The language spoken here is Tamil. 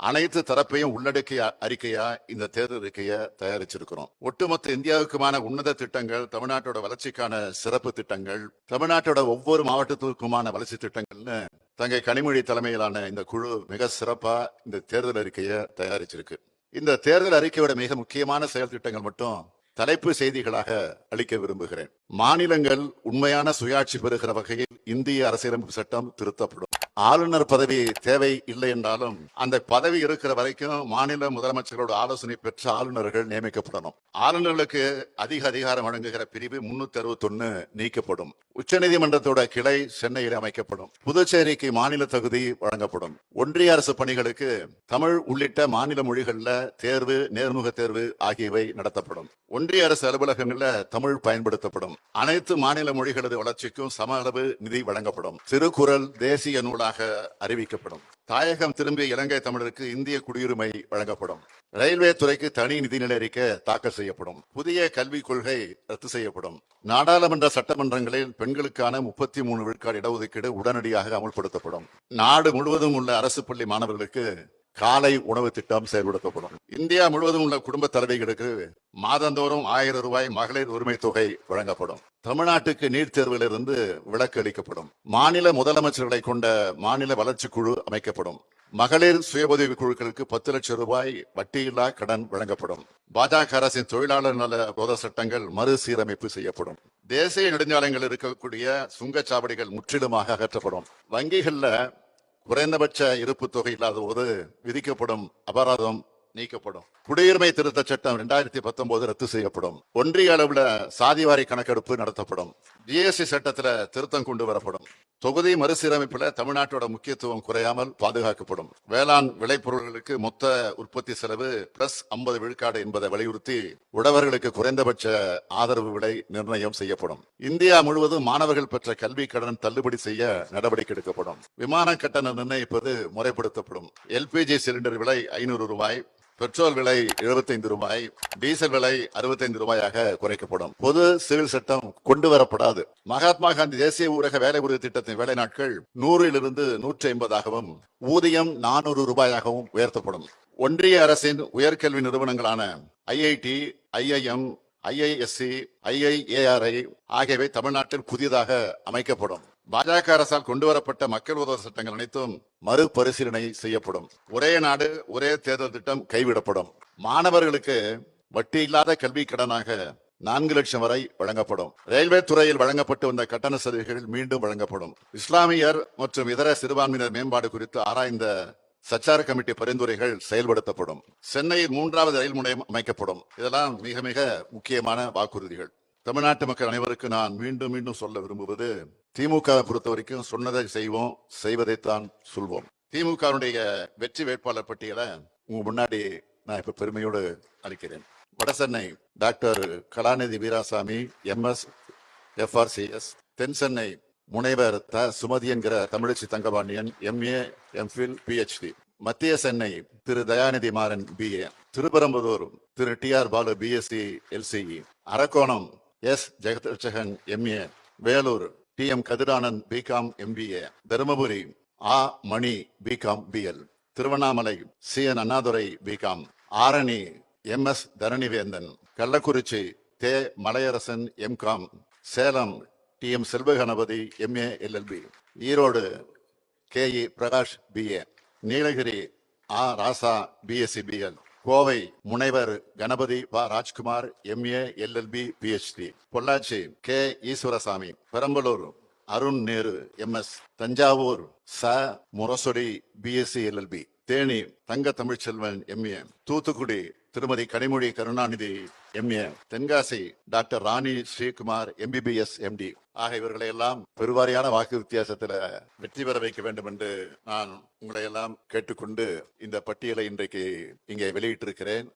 அனைத்து தரப்பையும் உள்ளடக்கிய அறிக்கையா இந்த தேர்தல் அறிக்கையை தயாரிச்சிருக்கிறோம். ஒட்டுமொத்த இந்தியாவுக்குமான உன்னத திட்டங்கள், தமிழ்நாட்டோட வளர்ச்சிக்கான சிறப்பு திட்டங்கள், தமிழ்நாட்டோட ஒவ்வொரு மாவட்டத்திற்குமான வளர்ச்சி திட்டங்கள்னு தங்கை கனிமொழி தலைமையிலான இந்த குழு மிக சிறப்பா இந்த தேர்தல் அறிக்கையை தயாரிச்சிருக்கு. இந்த தேர்தல் அறிக்கையோட மிக முக்கியமான செயல் திட்டங்கள் மட்டும் தலைப்பு செய்திகளாக அளிக்க விரும்புகிறேன். மாநிலங்கள் உண்மையான சுயாட்சி பெறுகிற வகையில் இந்திய அரசியலமைப்பு சட்டம் திருத்தப்படும். ஆளுநர் பதவி தேவை இல்லை என்றாலும் அந்த பதவி இருக்கிற வரைக்கும் மாநில முதலமைச்சர்களோட ஆலோசனை பெற்ற ஆளுநர்கள் நியமிக்கப்படணும். ஆளுநர்களுக்கு அதிக அதிகாரம் வழங்குகிற பிரிவு 361 நீக்கப்படும். உச்சநீதிமன்றத்தோட கிளை சென்னையில் அமைக்கப்படும். புதுச்சேரிக்கு மாநில தகுதி வழங்கப்படும். ஒன்றிய அரசு பணிகளுக்கு தமிழ் உள்ளிட்ட மாநில மொழிகள்ல தேர்வு, நேர்முக தேர்வு ஆகியவை நடத்தப்படும். ஒன்றிய அரசு அலுவலகங்கள்ல தமிழ் பயன்படுத்தப்படும். அனைத்து மாநில மொழிகளது வளர்ச்சிக்கும் சம அளவு நிதி வழங்கப்படும். திருக்குறள் தேசிய நூலாக அறிவிக்கப்படும். தாயகம் திரும்பிய இலங்கை தமிழருக்கு இந்திய குடியுரிமை வழங்கப்படும். ரயில்வே துறைக்கு தனி நிதிநிலை அறிக்கை தாக்கல் செய்யப்படும். புதிய கல்விக் கொள்கை ரத்து செய்யப்படும். நாடாளுமன்ற சட்டமன்றங்களில் பெண்களுக்கான 33 விழுக்காடு இடஒதுக்கீடு உடனடியாக அமல்படுத்தப்படும். நாடு முழுவதும் உள்ள அரசு பள்ளி மாணவர்களுக்கு காலை உணவு திட்டம் செயல்படுத்தப்படும். இந்தியா முழுவதும் உள்ள குடும்ப தலைவிகளுக்கு மாதந்தோறும் 1000 ரூபாய் மகளிர் உரிமை தொகை வழங்கப்படும். தமிழ்நாட்டுக்கு நீட் தேர்விலிருந்து விலக்கு அளிக்கப்படும். மாநில முதலமைச்சர்களை கொண்ட மாநில வளர்ச்சி குழு அமைக்கப்படும். மகளிர் சுய உதவி குழுக்களுக்கு 10 லட்சம் ரூபாய் வட்டியில்லா கடன் வழங்கப்படும். பாஜக அரசின் தொழிலாளர் நல விரோத சட்டங்கள் மறுசீரமைப்பு செய்யப்படும். தேசிய நெடுஞ்சாலைகள் இருக்கக்கூடிய சுங்கச்சாவடிகள் முற்றிலுமாக அகற்றப்படும். வங்கிகள்ல குறைந்தபட்ச இருப்பு தொகை இல்லாத போது விதிக்கப்படும் அபராதம் நீக்கப்படும். குடியுரிமை திருத்த சட்டம் 2019 ரத்து செய்யப்படும். ஒன்றிய அளவுல சாதிவாரி கணக்கெடுப்பு நடத்தப்படும். ஜிஎஸ்டி சட்டத்துல திருத்தம் கொண்டு வரப்படும். தொகுதி மறுசீரமைப்புல தமிழ்நாட்டோட முக்கியத்துவம் குறையாமல் பாதுகாக்கப்படும். வேளாண் விளைபொருள்களுக்கு மொத்த உற்பத்தி செலவு +50 விழுக்காடு என்பதை வலியுறுத்தி உழவர்களுக்கு குறைந்தபட்ச ஆதரவு விலை நிர்ணயம் செய்யப்படும். இந்தியா முழுவதும் மாணவர்கள் பெற்ற கல்வி கடன் தள்ளுபடி செய்ய நடவடிக்கை எடுக்கப்படும். விமான கட்டணம் நிர்ணயிப்பது முறைப்படுத்தப்படும். எல்பிஜி சிலிண்டர் விலை 500 ரூபாய், பெட்ரோல் விலை 75 ரூபாய், டீசல் விலை 65 ரூபாயாக குறைக்கப்படும். பொது சிவில் சட்டம் கொண்டு வரப்படாது. மகாத்மா காந்தி தேசிய ஊரக வேலை உறுதி திட்டத்தின் வேலை நாட்கள் 100 150ஆகவும் ஊதியம் 400 ரூபாயாகவும் உயர்த்தப்படும். ஒன்றிய அரசின் உயர்கல்வி நிறுவனங்களான ஐஐடி, ஐஐஎம், ஐஐஎஸ்சி, ஐஐஏஆர்ஐ ஆகியவை தமிழ்நாட்டில் புதிதாக அமைக்கப்படும். பாஜக அரசால் கொண்டு வரப்பட்ட மக்கள் விரோத சட்டங்கள் அனைத்தும் மறுபரிசீலனை செய்யப்படும். ஒரே நாடு ஒரே தேர்தல் திட்டம் கைவிடப்படும். மாணவர்களுக்கு வட்டி இல்லாத கல்வி கடனாக 4 லட்சம் வரை வழங்கப்படும். ரயில்வே துறையில் வழங்கப்பட்டு வந்த கட்டண சலுகைகள் மீண்டும் வழங்கப்படும். இஸ்லாமியர் மற்றும் இதர சிறுபான்மையினர் மேம்பாடு குறித்து ஆராய்ந்த சச்சார் கமிட்டி பரிந்துரைகள் செயல்படுத்தப்படும். சென்னையில் 3வது ரயில் முனையம் அமைக்கப்படும். இதெல்லாம் மிக மிக முக்கியமான வாக்குறுதிகள். தமிழ்நாட்டு மக்கள் அனைவருக்கும் நான் மீண்டும் மீண்டும் சொல்ல விரும்புவது, திமுக பொறுத்த வரைக்கும் சொன்னதை செய்வோம், செய்வதைத்தான் சொல்வோம். திமுகவுடைய வெற்றி வேட்பாளர் பட்டியலை உங்க முன்னாடி நான் இப்ப பெருமையோடு அளிக்கிறேன். வடசென்னை டாக்டர் கலாநிதி வீராசாமி, MS, FRCS. தென் சென்னை முனைவர் சுமதி என்கிற Thamizhachi Thangapandian, MA, MPhil, PhD. மத்திய சென்னை திரு தயாநிதி மாறன், BA. திருப்பரம்புதூர் திரு TR Balu, BSc, LCE. Arakkonam S Jagathrakshakan, MA. Vellore TM Kathir Anand, BCom, MBA. Dharmapuri மணி, BCom, BL. Tiruvannamalai CN Annadurai, BCom. Arani MS Dharanivendhan. Kallakurichi மலையரசன், MCom. Salem TM Selvaganapathi, MA, LLB. Erode KE Prakash, BA. Nilgiri ராசா, BSc, BL. கோவை முனைவர் Ganapathi Rajkumar, MA, LLB, PhD. Pollachi Eswarasamy. Perambalur Arun Nehru, MS. Thanjavur முரசொடி, BSc, LLB. Theni தங்க தமிழ்ச்செல்வன், MA. தூத்துக்குடி திருமதி கனிமொழி கருணாநிதி, MA. தென்காசி டாக்டர் ராணி ஸ்ரீகுமார், MBBS, MD. ஆக இவர்களை எல்லாம் பெருவாரியான வாக்கு வித்தியாசத்தில் வெற்றி பெற வைக்க வேண்டும் என்று நான் உங்களை எல்லாம் கேட்டுக்கொண்டு இந்த பட்டியலை இன்றைக்கு இங்கே வெளியிட்டிருக்கிறேன்.